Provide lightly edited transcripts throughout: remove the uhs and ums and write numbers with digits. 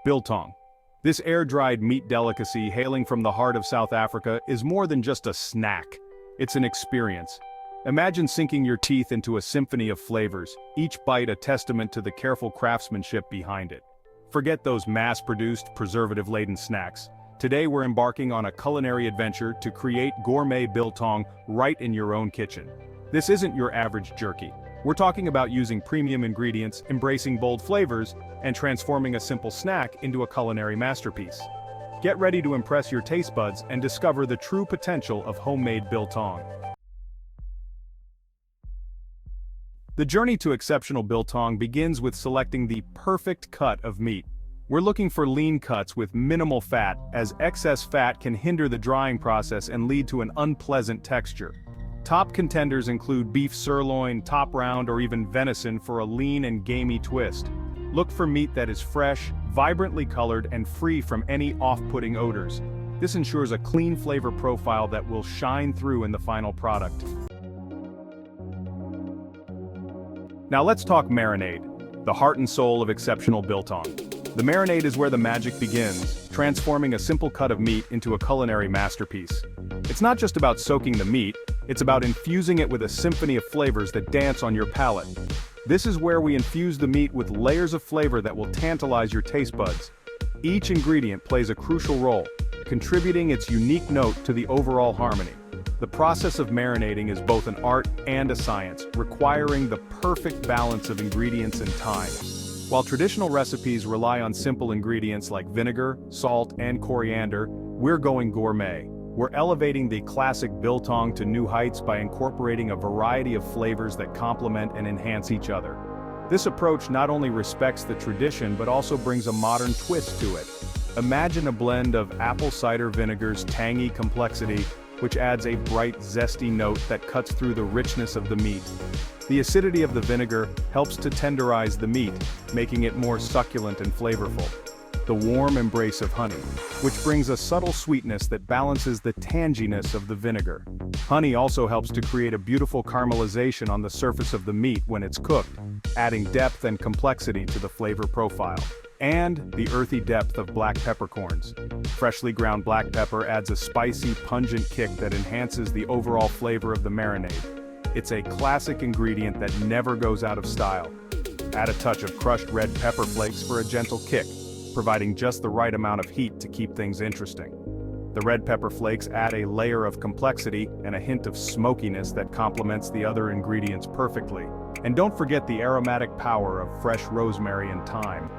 Biltong. This air-dried meat delicacy hailing from the heart of South Africa is more than just a snack. It's an experience. Imagine sinking your teeth into a symphony of flavors, each bite a testament to the careful craftsmanship behind it. Forget those mass-produced, preservative-laden snacks. Today we're embarking on a culinary adventure to create gourmet biltong right in your own kitchen. This isn't your average jerky. We're talking about using premium ingredients, embracing bold flavors, and transforming a simple snack into a culinary masterpiece. Get ready to impress your taste buds and discover the true potential of homemade biltong. The journey to exceptional biltong begins with selecting the perfect cut of meat. We're looking for lean cuts with minimal fat, as excess fat can hinder the drying process and lead to an unpleasant texture. Top contenders include beef sirloin, top round, or even venison for a lean and gamey twist. Look for meat that is fresh, vibrantly colored, and free from any off-putting odors. This ensures a clean flavor profile that will shine through in the final product. Now let's talk marinade, the heart and soul of exceptional biltong. The marinade is where the magic begins, transforming a simple cut of meat into a culinary masterpiece. It's not just about soaking the meat, it's about infusing it with a symphony of flavors that dance on your palate. This is where we infuse the meat with layers of flavor that will tantalize your taste buds. Each ingredient plays a crucial role, contributing its unique note to the overall harmony. The process of marinating is both an art and a science, requiring the perfect balance of ingredients and time. While traditional recipes rely on simple ingredients like vinegar, salt, and coriander, we're going gourmet. We're elevating the classic biltong to new heights by incorporating a variety of flavors that complement and enhance each other. This approach not only respects the tradition but also brings a modern twist to it. Imagine a blend of apple cider vinegar's tangy complexity, which adds a bright, zesty note that cuts through the richness of the meat. The acidity of the vinegar helps to tenderize the meat, making it more succulent and flavorful. The warm embrace of honey, which brings a subtle sweetness that balances the tanginess of the vinegar. Honey also helps to create a beautiful caramelization on the surface of the meat when it's cooked, adding depth and complexity to the flavor profile. And the earthy depth of black peppercorns. Freshly ground black pepper adds a spicy, pungent kick that enhances the overall flavor of the marinade. It's a classic ingredient that never goes out of style. Add a touch of crushed red pepper flakes for a gentle kick, providing just the right amount of heat to keep things interesting. The red pepper flakes add a layer of complexity and a hint of smokiness that complements the other ingredients perfectly. And don't forget the aromatic power of fresh rosemary and thyme.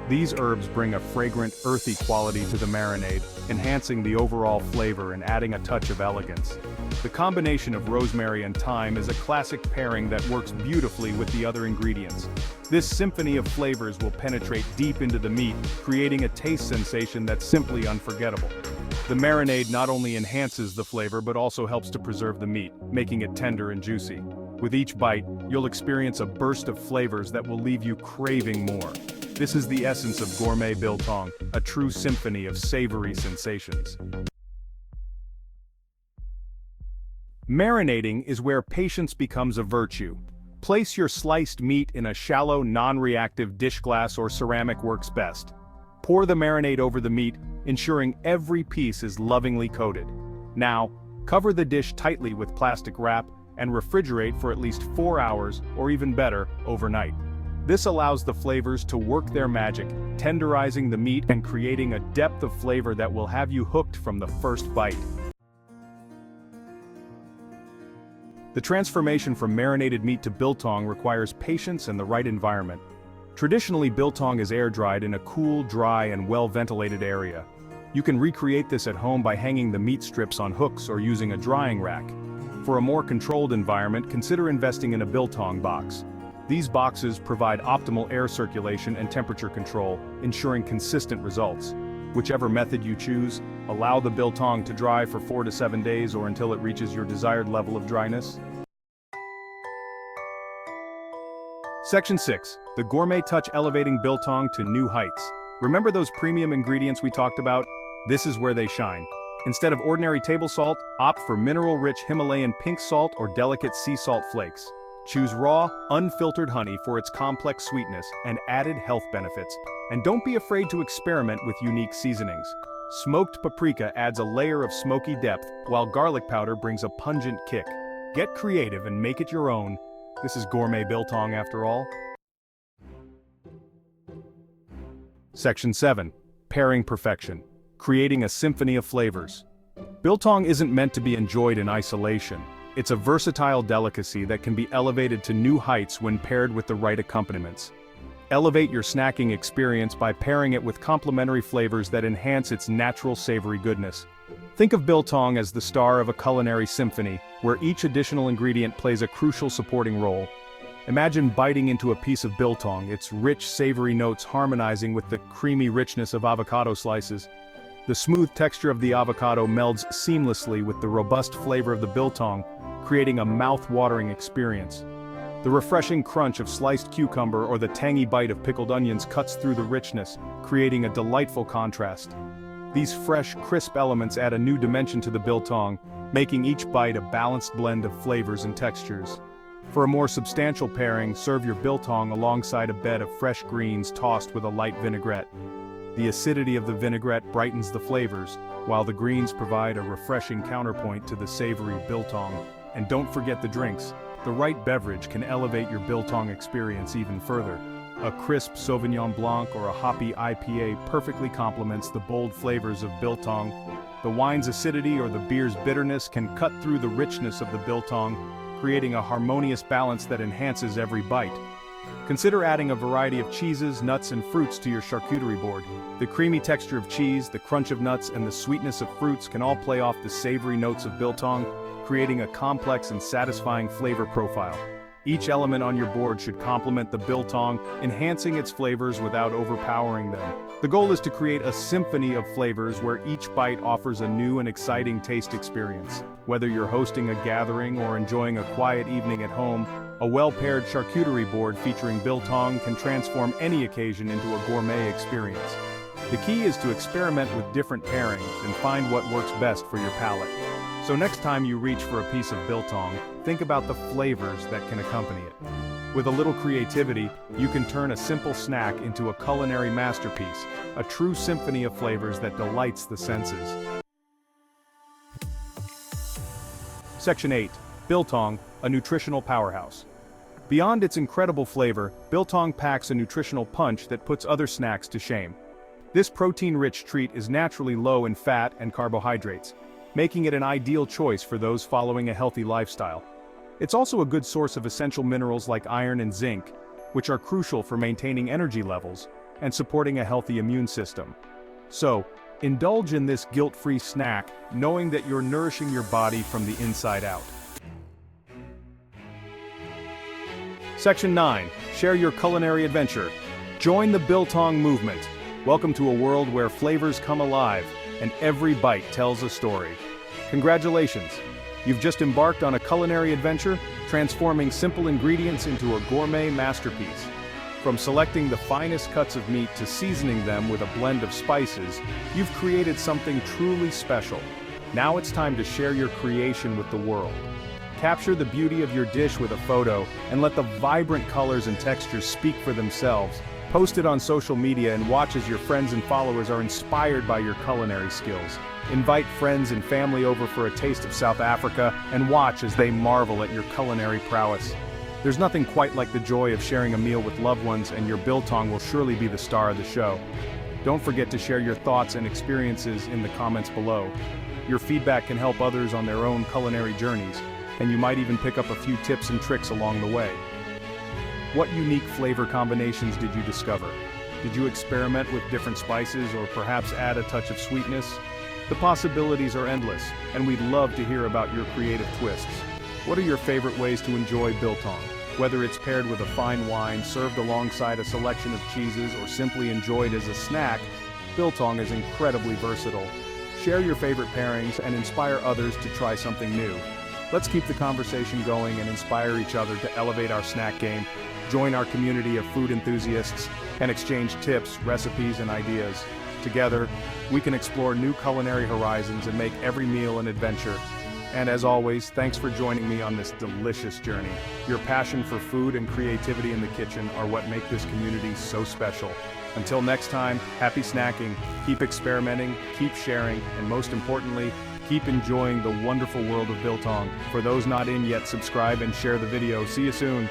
These herbs bring a fragrant, earthy quality to the marinade, enhancing the overall flavor and adding a touch of elegance. The combination of rosemary and thyme is a classic pairing that works beautifully with the other ingredients. This symphony of flavors will penetrate deep into the meat, creating a taste sensation that's simply unforgettable. The marinade not only enhances the flavor but also helps to preserve the meat, making it tender and juicy. With each bite, you'll experience a burst of flavors that will leave you craving more. This is the essence of gourmet biltong, a true symphony of savory sensations. Marinating is where patience becomes a virtue. Place your sliced meat in a shallow, non-reactive dish glass or ceramic works best. Pour the marinade over the meat, ensuring every piece is lovingly coated. Now, cover the dish tightly with plastic wrap and refrigerate for at least 4 hours, or even better, overnight. This allows the flavors to work their magic, tenderizing the meat and creating a depth of flavor that will have you hooked from the first bite. The transformation from marinated meat to biltong requires patience and the right environment. Traditionally, biltong is air-dried in a cool, dry, and well-ventilated area. You can recreate this at home by hanging the meat strips on hooks or using a drying rack. For a more controlled environment, consider investing in a biltong box. These boxes provide optimal air circulation and temperature control, ensuring consistent results. Whichever method you choose, allow the biltong to dry for 4 to 7 days or until it reaches your desired level of dryness. Section 6. The Gourmet Touch, elevating biltong to new heights. Remember those premium ingredients we talked about? This is where they shine. Instead of ordinary table salt, opt for mineral-rich Himalayan pink salt or delicate sea salt flakes. Choose raw, unfiltered honey for its complex sweetness and added health benefits, and don't be afraid to experiment with unique seasonings. Smoked paprika adds a layer of smoky depth, while garlic powder brings a pungent kick. Get creative and make it your own. This is Gourmet Biltong after all. Section 7. Pairing perfection. Creating a symphony of flavors. Biltong isn't meant to be enjoyed in isolation. It's a versatile delicacy that can be elevated to new heights when paired with the right accompaniments. Elevate your snacking experience by pairing it with complementary flavors that enhance its natural savory goodness. Think of biltong as the star of a culinary symphony, where each additional ingredient plays a crucial supporting role. Imagine biting into a piece of biltong, its rich savory notes harmonizing with the creamy richness of avocado slices. The smooth texture of the avocado melds seamlessly with the robust flavor of the biltong, creating a mouth-watering experience. The refreshing crunch of sliced cucumber or the tangy bite of pickled onions cuts through the richness, creating a delightful contrast. These fresh, crisp elements add a new dimension to the biltong, making each bite a balanced blend of flavors and textures. For a more substantial pairing, serve your biltong alongside a bed of fresh greens tossed with a light vinaigrette. The acidity of the vinaigrette brightens the flavors, while the greens provide a refreshing counterpoint to the savory biltong. And don't forget the drinks. The right beverage can elevate your biltong experience even further. A crisp Sauvignon Blanc or a hoppy IPA perfectly complements the bold flavors of biltong. The wine's acidity or the beer's bitterness can cut through the richness of the biltong, creating a harmonious balance that enhances every bite. Consider adding a variety of cheeses, nuts, and fruits to your charcuterie board. The creamy texture of cheese, the crunch of nuts, and the sweetness of fruits can all play off the savory notes of biltong, creating a complex and satisfying flavor profile. Each element on your board should complement the biltong, enhancing its flavors without overpowering them. The goal is to create a symphony of flavors where each bite offers a new and exciting taste experience. Whether you're hosting a gathering or enjoying a quiet evening at home, a well-paired charcuterie board featuring biltong can transform any occasion into a gourmet experience. The key is to experiment with different pairings and find what works best for your palate. So next time you reach for a piece of biltong, think about the flavors that can accompany it. With a little creativity, you can turn a simple snack into a culinary masterpiece, a true symphony of flavors that delights the senses. Section 8. Biltong, a nutritional powerhouse. Beyond its incredible flavor, biltong packs a nutritional punch that puts other snacks to shame. This protein-rich treat is naturally low in fat and carbohydrates, making it an ideal choice for those following a healthy lifestyle. It's also a good source of essential minerals like iron and zinc, which are crucial for maintaining energy levels and supporting a healthy immune system. So, indulge in this guilt-free snack, knowing that you're nourishing your body from the inside out. Section 9. Share your culinary adventure. Join the biltong movement. Welcome to a world where flavors come alive, and every bite tells a story. Congratulations! You've just embarked on a culinary adventure, transforming simple ingredients into a gourmet masterpiece. From selecting the finest cuts of meat to seasoning them with a blend of spices, you've created something truly special. Now it's time to share your creation with the world. Capture the beauty of your dish with a photo, and let the vibrant colors and textures speak for themselves. Post it on social media and watch as your friends and followers are inspired by your culinary skills. Invite friends and family over for a taste of South Africa and watch as they marvel at your culinary prowess. There's nothing quite like the joy of sharing a meal with loved ones, and your biltong will surely be the star of the show. Don't forget to share your thoughts and experiences in the comments below. Your feedback can help others on their own culinary journeys, and you might even pick up a few tips and tricks along the way. What unique flavor combinations did you discover? Did you experiment with different spices or perhaps add a touch of sweetness? The possibilities are endless, and we'd love to hear about your creative twists. What are your favorite ways to enjoy biltong? Whether it's paired with a fine wine, served alongside a selection of cheeses, or simply enjoyed as a snack, biltong is incredibly versatile. Share your favorite pairings and inspire others to try something new. Let's keep the conversation going and inspire each other to elevate our snack game. Join our community of food enthusiasts and exchange tips, recipes, and ideas. Together, we can explore new culinary horizons and make every meal an adventure. And as always, thanks for joining me on this delicious journey. Your passion for food and creativity in the kitchen are what make this community so special. Until next time, happy snacking, keep experimenting, keep sharing, and most importantly, keep enjoying the wonderful world of biltong. For those not in yet, subscribe and share the video. See you soon.